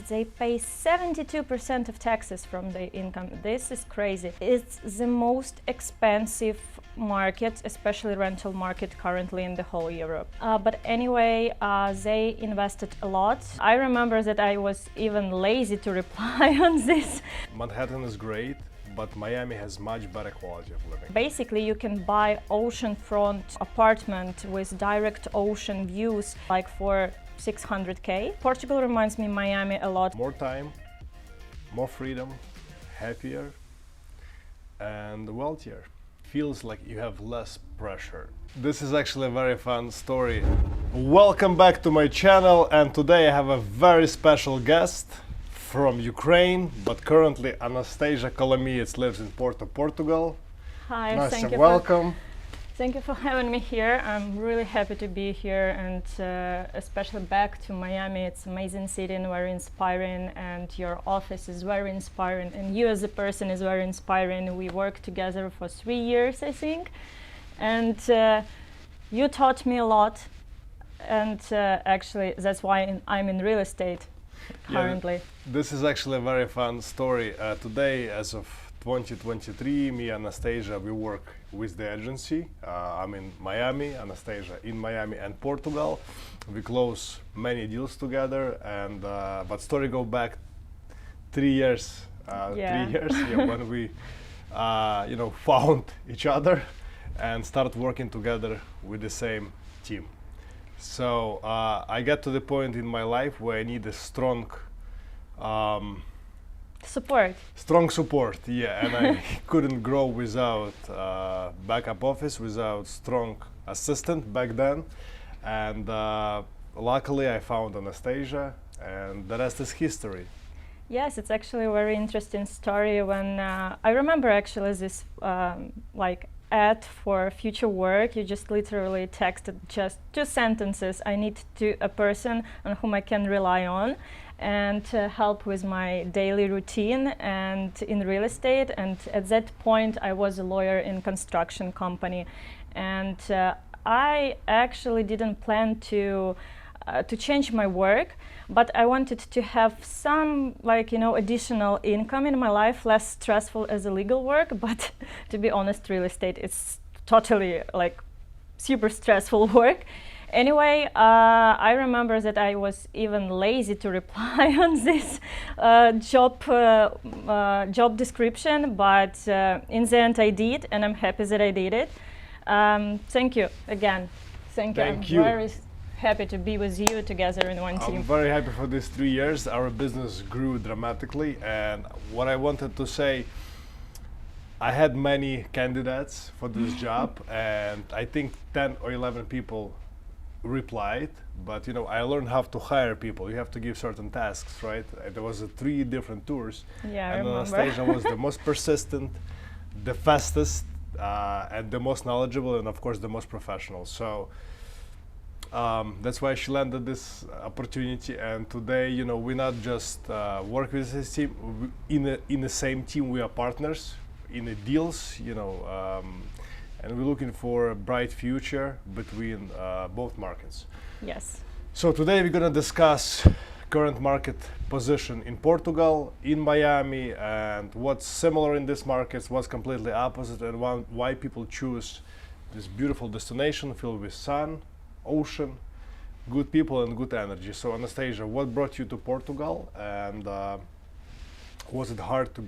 they pay 72% of taxes from their income. This is crazy. It's the most expensive market, especially rental market currently in the whole Europe. But anyway, they invested a lot. I remember that I was even lazy to reply on this. Manhattan is great, but Miami has much better quality of living. Basically, you can buy oceanfront apartment with direct ocean views, like for 600K. Portugal reminds me Miami a lot. More time, more freedom, happier, and wealthier. Feels like you have less pressure. This is actually a very fun story. Welcome back to my channel, and today I have a very special guest from Ukraine, but currently Anastasia Kolomiets lives in North of Portugal. Hi, Настя, welcome. Thank you for having me here. I'm really happy to be here, and especially back to Miami. It's an amazing city and very inspiring, and your office is very inspiring, and you as a person is very inspiring. We worked together for 3 years, I think, and you taught me a lot, and actually that's why I'm in real estate currently. Yeah, this is actually a very fun story. Today, as of 2023, me and Anastasia, we work with the agency. I'm in Miami, Anastasia in Miami and Portugal. We close many deals together, and but story go back 3 years. 3 years, yeah, when we, found each other and started working together with the same team. So I got to the point in my life where I need a strong strong support, yeah, and I couldn't grow without backup office, without strong assistant back then, and luckily I found Anastasia, and the rest is history. Yes, it's actually a very interesting story. When I remember actually this ad for future work, you just literally texted just 2 sentences. I need a person on whom I can rely on and help with my daily routine and in real estate. And at that point I was a lawyer in construction company, and I actually didn't plan to change my work, but I wanted to have some additional income in my life, less stressful as a legal work. But to be honest, real estate is totally super stressful work. Anyway, I remember that I was even lazy to reply on this job description, but in the end I did, and I'm happy that I did it. Thank you again. Thank you. I'm very happy to be with you together in one team. I'm very happy for these 3 years. Our business grew dramatically, and what I wanted to say, I had many candidates for this job, and I think 10 or 11 people replied, but I learned how to hire people. You have to give certain tasks, right? There was 3 different tours, yeah, and Anastasia was the most persistent, the fastest, and the most knowledgeable, and of course the most professional. So that's why she landed this opportunity. And today, we not just work with this team in the same team. We are partners in the deals, and we're looking for a bright future between both markets. Yes. So today we're going to discuss current market position in Portugal, in Miami, and what's similar in these markets, what's completely opposite, and why people choose this beautiful destination filled with sun, ocean, good people, and good energy. So Anastasia, what brought you to Portugal, and was it hard to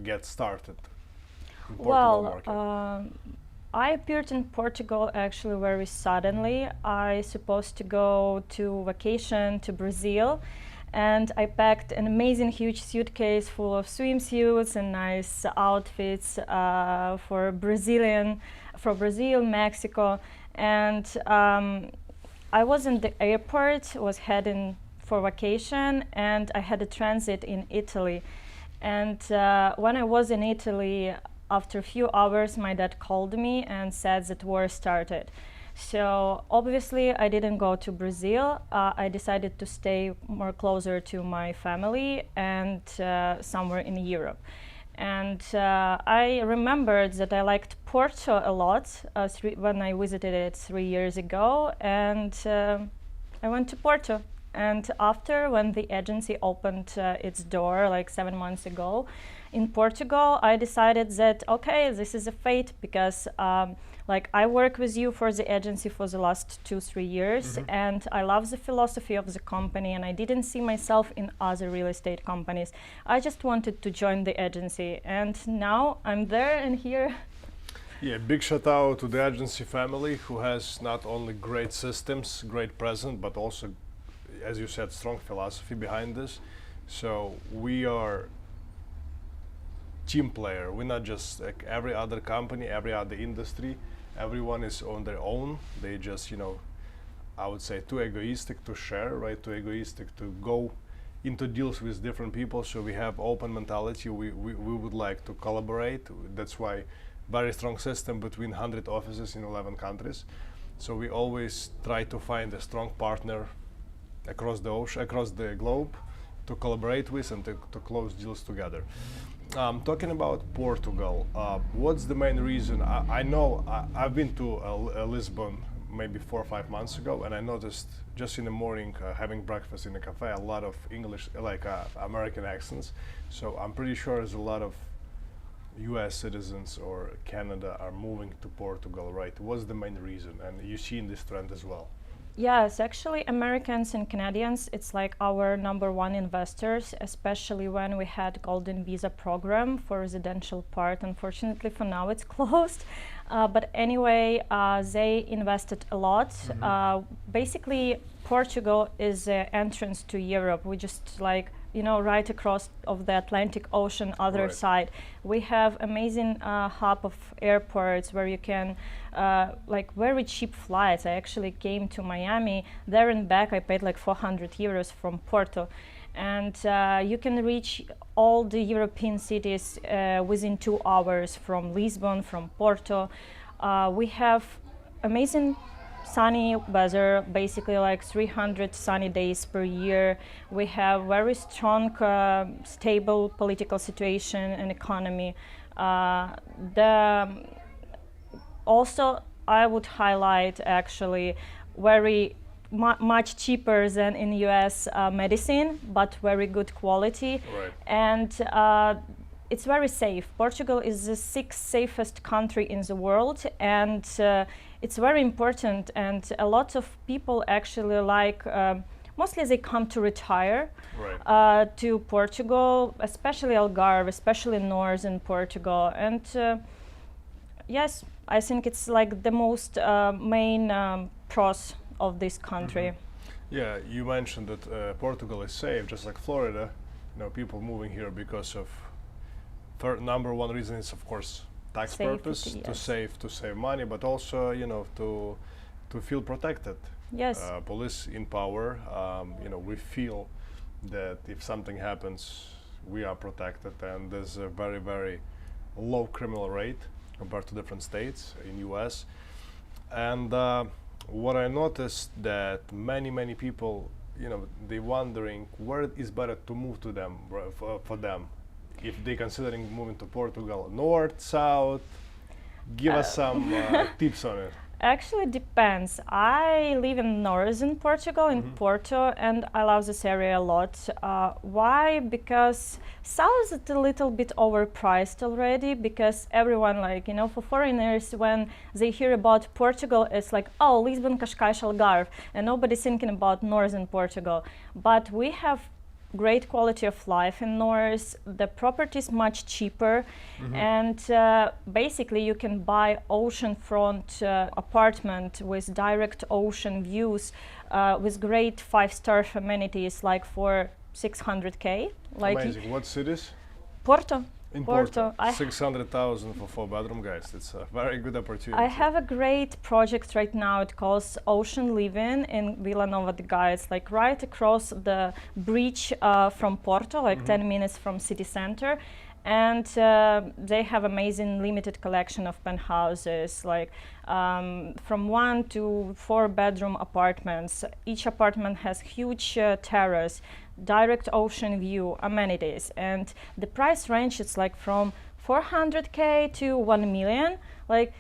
get started? Well, I appeared in Portugal actually very suddenly. I supposed to go to vacation to Brazil, and I packed an amazing huge suitcase full of swimsuits and nice outfits for Brazil, Mexico, and I was in the airport, was heading for vacation, and I had a transit in Italy. And when I was in Italy, after a few hours, my dad called me and said that war started. So obviously I didn't go to Brazil. I decided to stay more closer to my family and somewhere in Europe. And I remembered that I liked Porto a lot when I visited it 3 years ago, and I went to Porto And after, when the agency opened its door like 7 months ago in Portugal, I decided that, okay, this is a fate, because like I work with you for the agency for the last 2-3 years, and I love the philosophy of the company, and I didn't see myself in other real estate companies. I just wanted to join the agency, and now I'm there and here. Yeah, big shout out to the agency family, who has not only great systems, great presence, but also, as you said, strong philosophy behind this. So we are team player. We're not just like every other company, every other industry. Everyone is on their own. They just, I would say too egoistic to share, right? Too egoistic to go into deals with different people. So we have open mentality. We would like to collaborate. That's why very strong system between 100 offices in 11 countries. So we always try to find a strong partner across the ocean, across the globe, to collaborate with and to close deals together. Talking about Portugal, what's the main reason? I know I've been to Lisbon maybe 4 or 5 months ago, and I noticed just in the morning having breakfast in a cafe a lot of English, like American accents. So I'm pretty sure there's a lot of US citizens or Canada are moving to Portugal, right? What's the main reason? And you see in this trend as well? Yes, actually, Americans and Canadians, it's like our #1 investors, especially when we had Golden Visa program for residential part. Unfortunately, for now, it's closed. But anyway, they invested a lot. Basically, Portugal is the entrance to Europe. We just like, right across of the Atlantic Ocean, other side. We have amazing hub of airports where you can, like very cheap flights. I actually came to Miami, there and back I paid like 400 euros from Porto. And you can reach all the European cities within 2 hours from Lisbon, from Porto. We have amazing sunny weather, basically like 300 sunny days per year. We have very strong, stable political situation and economy. Also, I would highlight actually very much cheaper than in US medicine, but very good quality. Right. And it's very safe. Portugal is the 6th safest country in the world, and it's very important. And a lot of people actually like, mostly they come to retire to Portugal, especially Algarve, especially northern Portugal. And yes, I think it's like the most main pros of this country. Yeah, you mentioned that Portugal is safe, just like Florida. People moving here because of #1 reason is, of course, tax purpose, yes. to save money, but also to feel protected. Yes. Police in power. We feel that if something happens, we are protected, and there's a very, very low criminal rate compared to different states in US. And what I noticed that many people, they wondering where is better to move to them for them. If they're considering moving to Portugal, north, south, give us some tips on it. Actually, depends. I live in northern Portugal, in Porto, and I love this area a lot. Why? Because south is a little bit overpriced already, because everyone, like, for foreigners, when they hear about Portugal, it's like, oh, Lisbon, Cascais, Algarve, and nobody's thinking about northern Portugal. But we have great quality of life in north. The property is much cheaper, and basically you can buy oceanfront apartment with direct ocean views, with great 5-star amenities, like for 600K. Like amazing. What cities? Porto. In Porto, 600,000 for 4-bedroom, guys. It's a very good opportunity. I have a great project right now. It calls Ocean Living in Vila Nova de Gaia. It's like right across the bridge from Porto, like 10 minutes from city center. And they have amazing limited collection of penthouses, like from 1 to 4-bedroom apartments. Each apartment has huge terrace, direct ocean view, amenities, and the price range is like from 400K to 1 million. Like,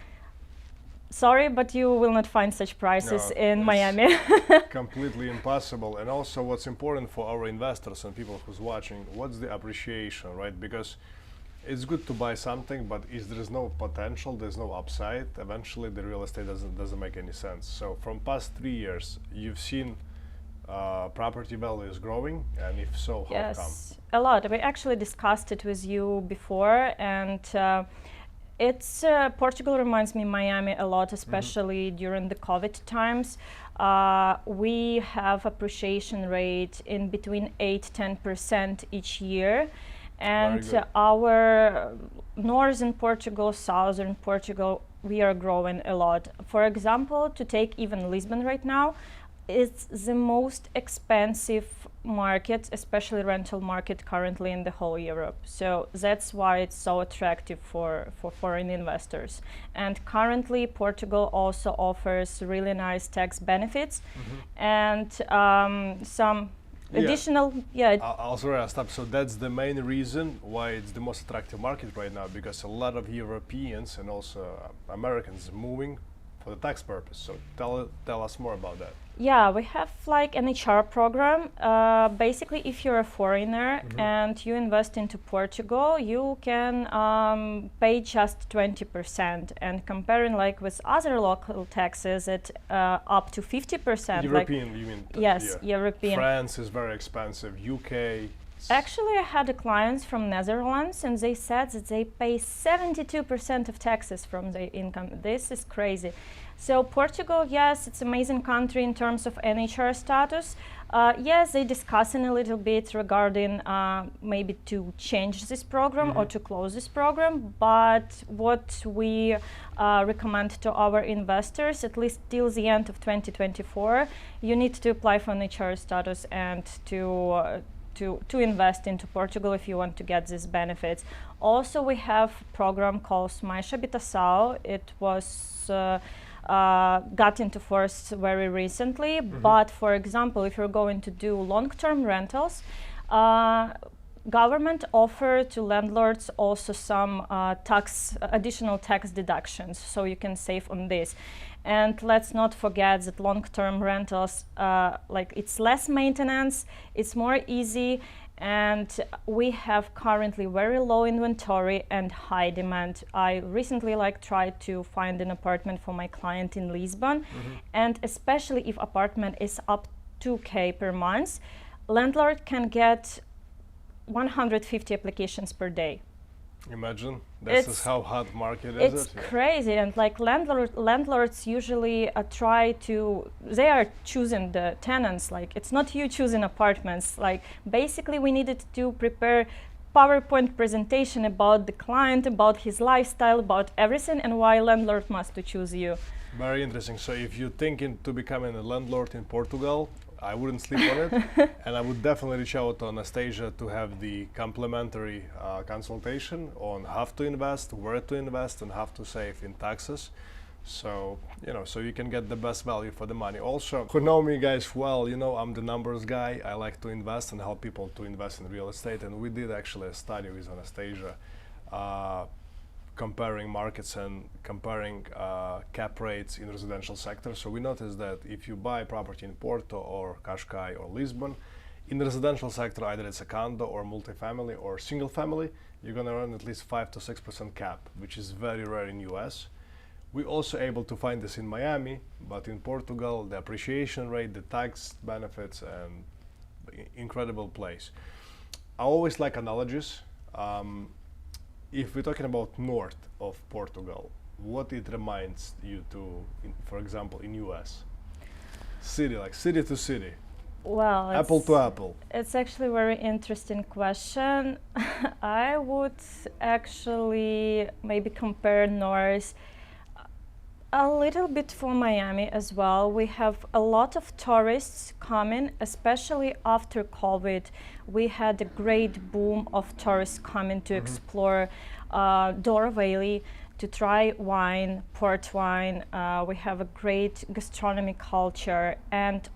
Sorry, but you will not find such prices in Miami. Completely impossible. And also what's important for our investors and people who's watching, what's the appreciation, right? Because it's good to buy something, but if there's no potential, there's no upside, eventually the real estate doesn't make any sense. So from past 3 years, you've seen property values growing, and if so, how come? Yes, a lot. We actually discussed it with you before, and it's Portugal reminds me Miami a lot, especially during the COVID times. We have appreciation rate in between 8-10% each year, and our northern Portugal, southern Portugal, we are growing a lot. For example, to take even Lisbon right now, it's the most expensive market, especially rental market currently in the whole Europe. So that's why it's so attractive for foreign investors. And currently Portugal also offers really nice tax benefits and some additional, I'll stop. So that's the main reason why it's the most attractive market right now, because a lot of Europeans and also Americans moving for the tax purpose. So tell us more about that. Yeah, we have like an HR program. Basically, if you're a foreigner and you invest into Portugal, you can pay just 20%. And comparing like with other local taxes at up to 50%. European, you mean? Yes, European. France is very expensive. UK. Actually, I had a clients from Netherlands, and they said that they pay 72% of taxes from their income. This is crazy. So Portugal, yes, it's an amazing country in terms of NHR status. Yes, they discussing a little bit regarding maybe to change this program or to close this program. But what we recommend to our investors, at least till the end of 2024, you need to apply for NHR status and to invest into Portugal if you want to get these benefits. Also, we have a program called Mais Habitação. It was got into force very recently, but for example, if you're going to do long-term rentals, government offer to landlords also some additional tax deductions, so you can save on this. And let's not forget that long-term rentals, like it's less maintenance, it's more easy, and we have currently very low inventory and high demand. I recently tried to find an apartment for my client in Lisbon, and especially if apartment is up 2K per month, landlord can get 150 applications per day. Imagine, this is how hot market is. It's crazy, and like landlords usually they are choosing the tenants. Like it's not you choosing apartments. Like basically, we needed to prepare PowerPoint presentation about the client, about his lifestyle, about everything, and why landlord must to choose you. Very interesting. So if you're thinking to becoming a landlord in Portugal, I wouldn't sleep on it, and I would definitely reach out to Anastasia to have the complimentary consultation on how to invest, where to invest, and how to save in taxes. So, so you can get the best value for the money. Also, who know me guys well, I'm the numbers guy. I like to invest and help people to invest in real estate, and we did actually a study with Anastasia comparing markets and comparing cap rates in residential sector. So we noticed that if you buy property in Porto or Cascais or Lisbon, in the residential sector, either it's a condo or multifamily or single family, you're gonna earn at least 5 to 6% cap, which is very rare in US. We're also able to find this in Miami, but in Portugal, the appreciation rate, the tax benefits, and incredible place. I always like analogies. If we're talking about north of Portugal, what it reminds you to, for example, in US? City, like city to city. Well, apple to apple. It's actually a very interesting question. I would actually maybe compare north a little bit for Miami as well. We have a lot of tourists coming, especially after COVID. We had a great boom of tourists coming to explore Douro Valley, to try wine, port wine. We have a great gastronomy culture, and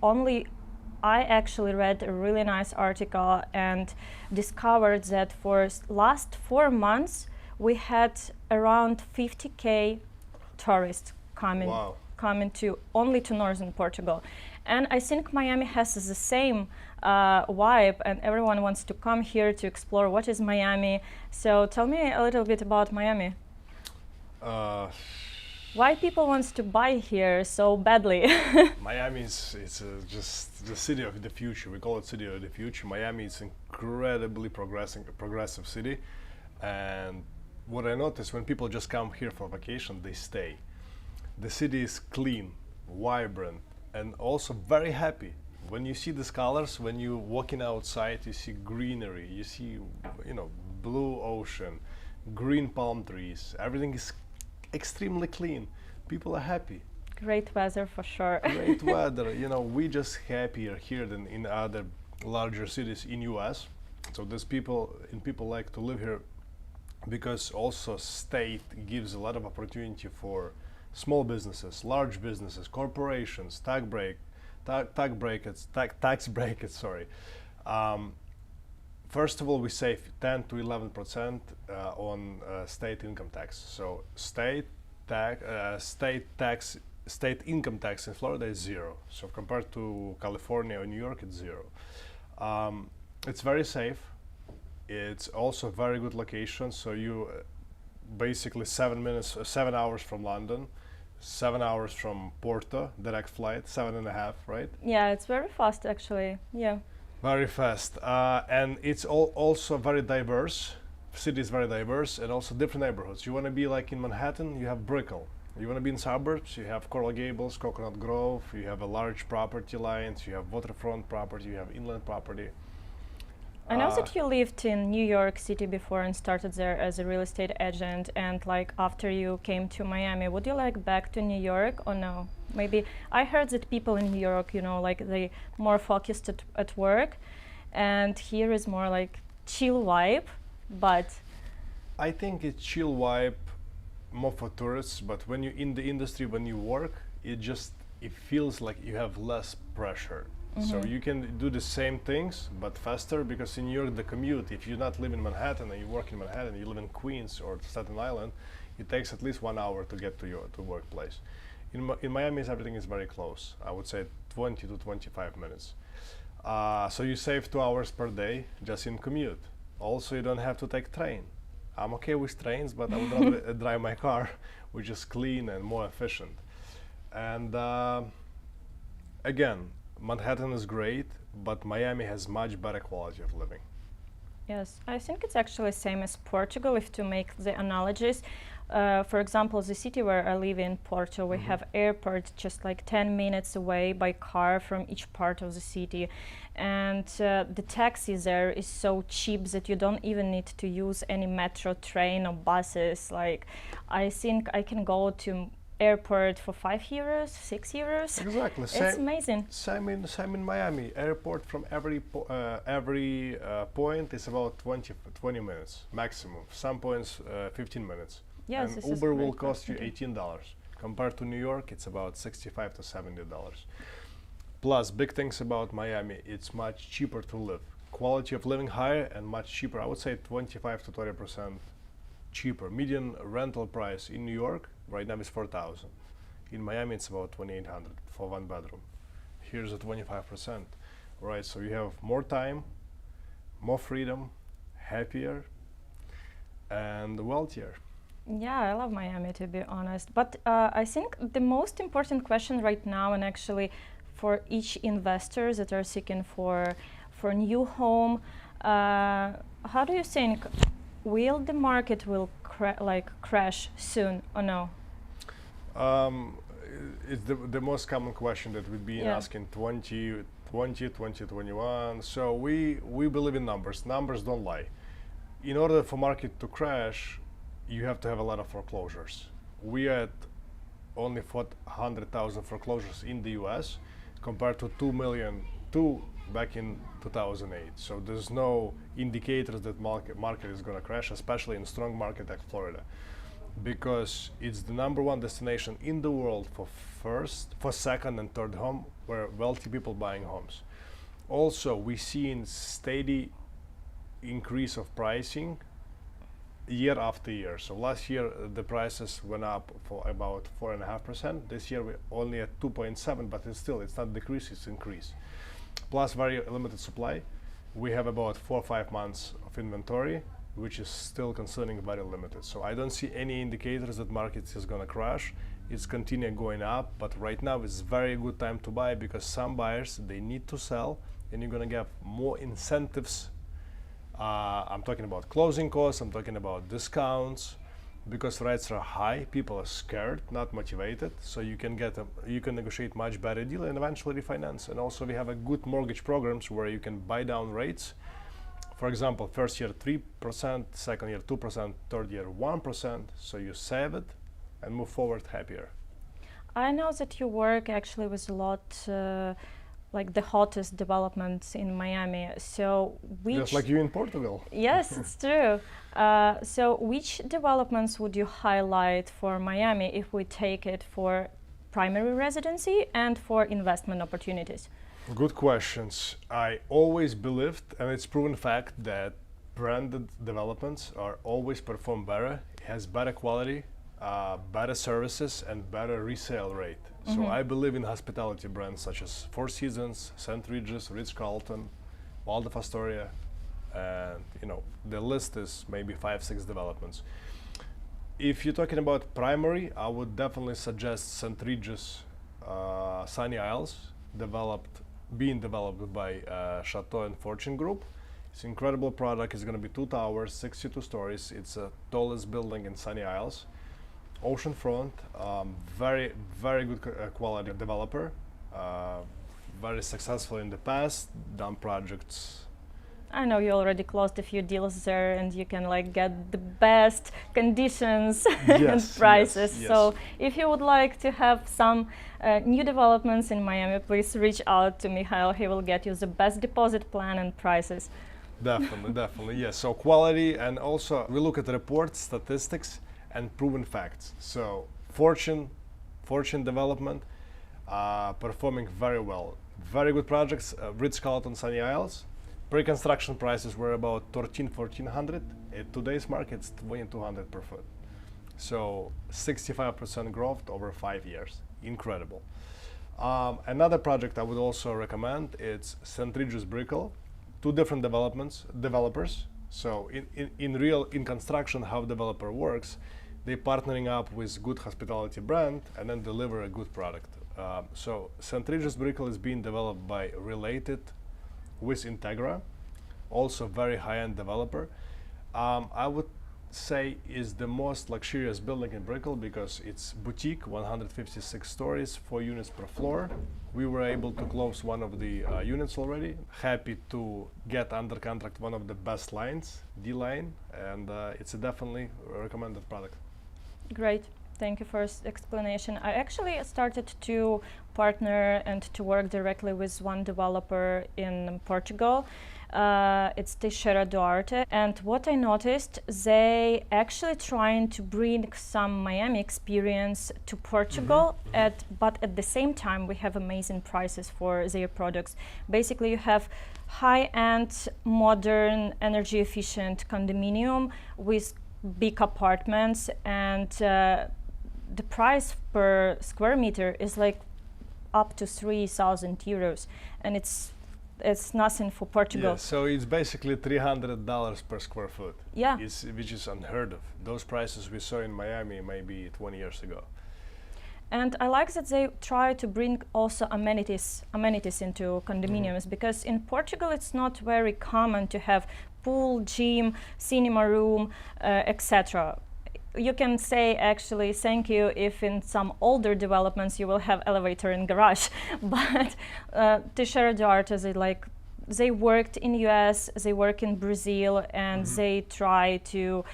I actually read a really nice article and discovered that for last 4 months we had around 50K tourists coming Wow. coming to only to northern Portugal. And I think Miami has the same vibe, and everyone wants to come here to explore what is Miami. So tell me a little bit about Miami. Uh, Why people wants to buy here so badly? Miami is just the city of the future. We call it city of the future. Miami is incredibly progressive city, and what I notice when people just come here for vacation, they stay. The city is clean, vibrant, and also very happy. When you see these colors, when you walking outside, you see greenery, you see, blue ocean, green palm trees. Everything is extremely clean. People are happy. Great weather for sure. Great weather. We just happier here than in other larger cities in US. So there's people like to live here because also state gives a lot of opportunity for small businesses, large businesses, corporations, tax brackets. Sorry. First of all, we save 10 to 11% on state income tax. So state income tax in Florida is zero. So compared to California or New York, it's zero. It's very safe. It's also a very good location. So you basically 7 hours from London, 7 hours from Porto, direct flight, 7.5, right? Yeah, it's very fast actually. Yeah. Very fast, and it's also very diverse. City is very diverse, and also different neighborhoods. You want to be like in Manhattan, you have Brickell. You want to be in suburbs, you have Coral Gables, Coconut Grove. You have a large property lines. You have waterfront property. You have inland property. I know that you lived in New York City before and started there as a real estate agent, and like after you came to Miami, would you like back to New York or no? Maybe I heard that people in New York, like they more focused at work, and here is more like chill vibe, but I think it's chill vibe more for tourists, but when you're in the industry, when you work, it feels like you have less pressure. So you can do the same things, but faster, because in New York, the commute, if you not live in Manhattan and you work in Manhattan, you live in Queens or Staten Island, it takes at least 1 hour to get to your workplace. In Miami, everything is very close. I would say 20 to 25 minutes. So you save 2 hours per day just in commute. Also, you don't have to take train. I'm okay with trains, but I would rather drive my car, which is clean and more efficient. And again, Manhattan is great, but Miami has much better quality of living. yes, I think it's actually same as Portugal if to make the analogies. For example, the city where I live in, Porto, we have airport just like 10 minutes away by car from each part of the city. And the taxi there is so cheap that you don't even need to use any metro, train or buses. Like, I think I can go to airport for €5, €6. Exactly. It's amazing. Same in Miami. Airport from every point is about 20 minutes maximum. Some points 15 minutes. Yes, and this is Uber will very cost you fascinating. $18. Compared to New York, it's about $65 to $70. Plus, big things about Miami, it's much cheaper to live. Quality of living higher and much cheaper. I would say 25 to 20% cheaper. Median rental price in New York right now is $4,000. In Miami, it's about $2,800 for one bedroom. Here's a 25%. Right, so you have more time, more freedom, happier, and wealthier. Yeah, I love Miami, to be honest. But I think the most important question right now, and actually for each investor that are seeking for new home, how do you think, will the market will crash soon or no? It's the most common question that we've been asking 2021. So we believe in numbers. Numbers don't lie. In order for market to crash, you have to have a lot of foreclosures. We are at only 400,000 foreclosures in the US compared to 2 million back in 2008. So there's no indicators that market is going to crash, especially in a strong market like Florida, because it's the #1 destination in the world for second and third home, where wealthy people buying homes. Also, we see in steady increase of pricing year after year. So last year the prices went up for about 4.5%. This year we're only at 2.7, but it's not decrease, it's increase. Plus very limited supply. We have about 4 or 5 months of inventory, which is still concerning very limited. So I don't see any indicators that market is gonna crash. It's continuing going up, but right now it's very good time to buy because some buyers, they need to sell and you're gonna get more incentives. I'm talking about closing costs, I'm talking about discounts. Because rates are high, people are scared, not motivated, so you can negotiate much better deal and eventually refinance. And also we have a good mortgage programs where you can buy down rates. For example, first year 3%, second year 2%, third year 1%, so you save it and move forward happier. I know that you work actually with a lot like the hottest developments in Miami. So which... Just like you in Portugal. Yes, it's true. So which developments would you highlight for Miami if we take it for primary residency and for investment opportunities? Good questions. I always believed, and it's proven fact, that branded developments are always perform better. It has better quality, better services, and better resale rate. So I believe in hospitality brands such as Four Seasons, St. Regis, Ritz-Carlton, Waldorf Astoria, and the list is maybe 5-6 developments. If you're talking about primary, I would definitely suggest St. Regis Sunny Isles, being developed by Chateau and Fortune Group. It's an incredible product. It's going to be 2 towers, 62 stories. It's the tallest building in Sunny Isles. Oceanfront, very good quality developer, very successful in the past, done projects. I know you already closed a few deals there and you can get the best conditions and prices. Yes. So if you would like to have some new developments in Miami, please reach out to Mikhail. He will get you the best deposit plan and prices. Definitely, yes. So quality, and also we look at reports, statistics, and proven facts. So Fortune Development performing very well. Very good projects. Ritz-Carlton Sunny Isles. Pre-construction prices were about $1,400. At today's market, it's $2,200 per foot. So 65% growth over 5 years. Incredible. Another project I would also recommend, it's St. Regis Brickell. 2 different developers. So in construction, how developer works, they partnering up with good hospitality brand and then deliver a good product. So St. Regis Brickell is being developed by Related with Integra, also very high-end developer. I would say is the most luxurious building in Brickell because it's boutique, 156 stories, 4 units per floor. We were able to close one of the units already. Happy to get under contract one of the best lines, D line, and it's a definitely recommended product. Great. Thank you for explanation. I actually started to partner and to work directly with one developer in Portugal. It's Teixeira Duarte, and what I noticed, they actually trying to bring some Miami experience to Portugal, but at the same time we have amazing prices for their products. Basically you have high-end, modern, energy-efficient condominium with big apartments, and the price per square meter is up to 3,000 euros, and it's nothing for Portugal. Yeah, so it's basically $300 per square foot. Yeah. Which is unheard of. Those prices we saw in Miami maybe 20 years ago. And I like that they try to bring also amenities into condominiums, because in Portugal it's not very common to have pool, gym, cinema room, etc. You can say actually thank you if in some older developments you will have elevator and garage, but Teixeira Duarte, they worked in US, they work in Brazil, and they try to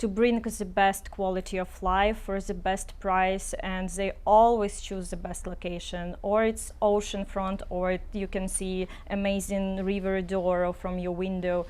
bring the best quality of life for the best price, and they always choose the best location, or it's oceanfront, or you can see amazing river door from your window.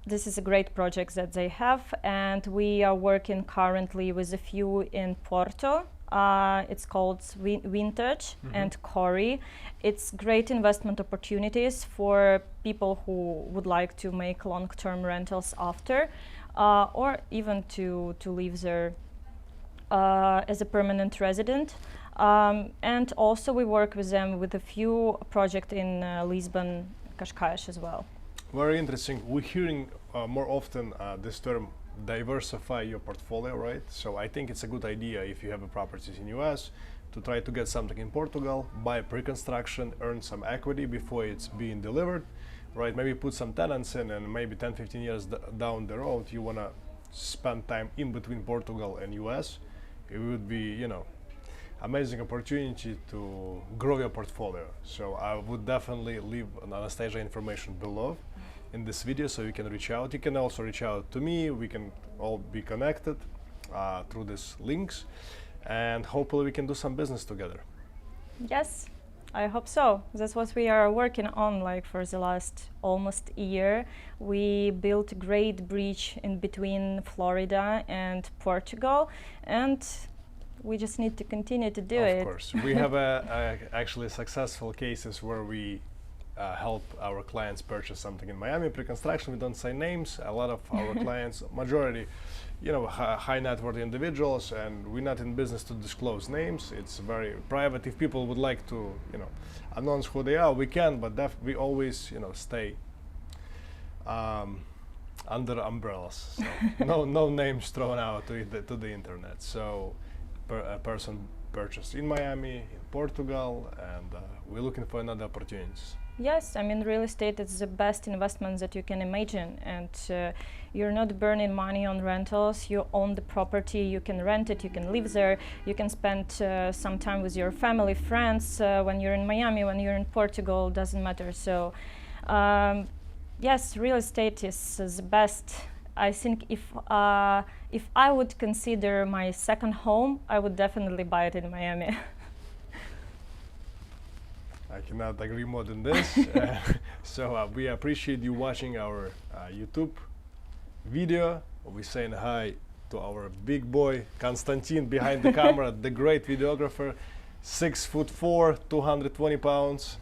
This is a great project that they have, and we are working currently with a few in Porto. It's called Vintage and Corey. It's great investment opportunities for people who would like to make long-term rentals after, or even to live there as a permanent resident. And also we work with them with a few projects in Lisbon, Cascais as well. Very interesting. We're hearing more often this term, diversify your portfolio, right? So I think it's a good idea if you have a properties in US to try to get something in Portugal, buy pre-construction, earn some equity before it's being delivered, right? Maybe put some tenants in, and maybe 10-15 years down the road you want to spend time in between Portugal and US. It would be, you know, amazing opportunity to grow your portfolio. So I would definitely leave Anastasia information below in this video so you can reach out. You can also reach out to me. We can all be connected through these links, and hopefully we can do some business together. Yes, I hope so. That's what we are working on, like for the last almost year. We built a great bridge in between Florida and Portugal, and we just need to continue to do it. Of course. We have actually successful cases where we help our clients purchase something in Miami pre-construction. We don't say names. A lot of our clients, majority, you know, high net worth individuals, and we're not in business to disclose names. It's very private. If people would like to, you know, announce who they are, we can, but we always, you know, stay under umbrellas. So no names thrown out to the internet. So a person purchased in Miami, in Portugal, and we're looking for another opportunities. Yes, I mean, real estate is the best investment that you can imagine, and you're not burning money on rentals. You own the property, you can rent it, you can live there, you can spend some time with your family, friends, when you're in Miami, when you're in Portugal, doesn't matter. So yes, real estate is the best. I think if I would consider my second home, I would definitely buy it in Miami. I cannot agree more than this. So we appreciate you watching our YouTube video. We're saying hi to our big boy Konstantin behind the camera, the great videographer, 6'4", 220 pounds,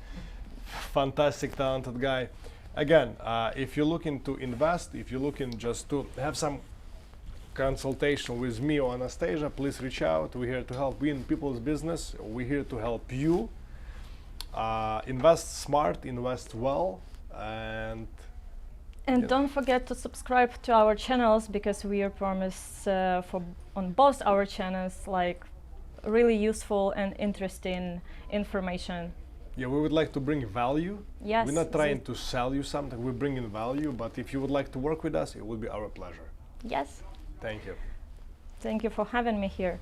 fantastic, talented guy. Again, if you're looking to invest, if you're looking just to have some consultation with me or Anastasia, please reach out. We're here to help. We're in people's business. We're here to help you. Invest smart, invest well, and don't forget to subscribe to our channels, because we are promised on both our channels like really useful and interesting information. Yeah, we would like to bring value. Yes. We're not trying to sell you something, we're bringing value, but if you would like to work with us, it will be our pleasure. Yes. Thank you. Thank you for having me here.